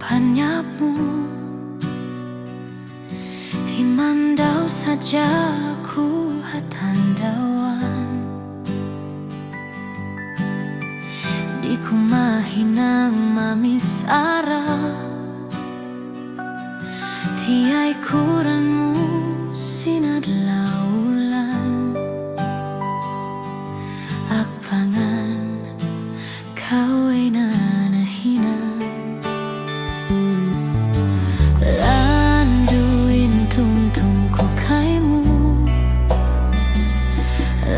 banyakmu di mandau saja ku hatandawan di kumahinang mamisara tiai kuranmu sinadlaulan akpangan kau ay nanahinan landuin tumtum ko kaimu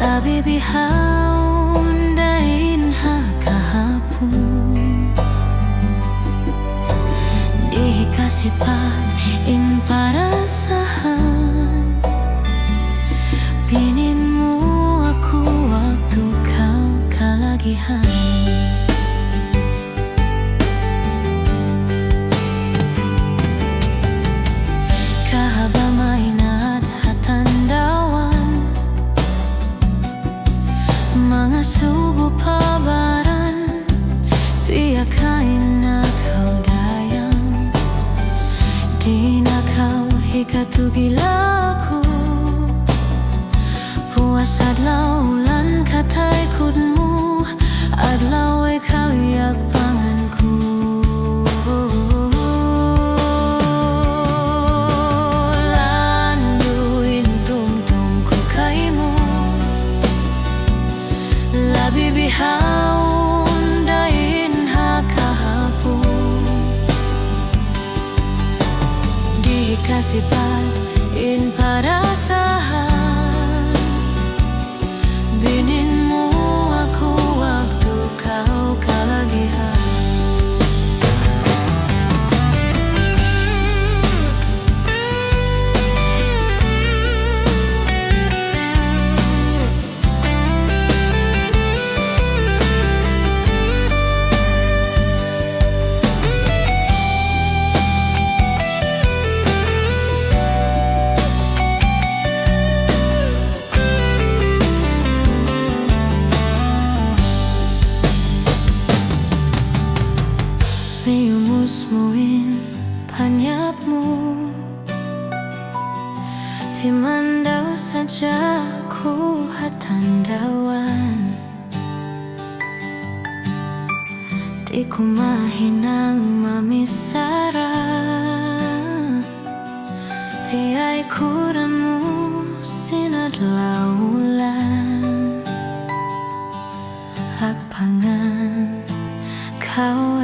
labi bihaun dain ha kahapon dikasih in parasahan Bininmu aku waktu kau kalagihan kahaba mainat hatandawan mga subo pabaran piyakain na kau dayang di na kau hikatugilaku puas adlaw ulan katay kudmu adlaw ay kau yak panganku landuin tumtum ko kaimu labi bihaun dain ha kahapon dikasih in parasahan Bininmu aku waktu kau kalagihan Musmuin panyapmu di mandau saja ku hatandawan di kumahinang mamisara tiai kuranmu sinadlaulan akpangan kau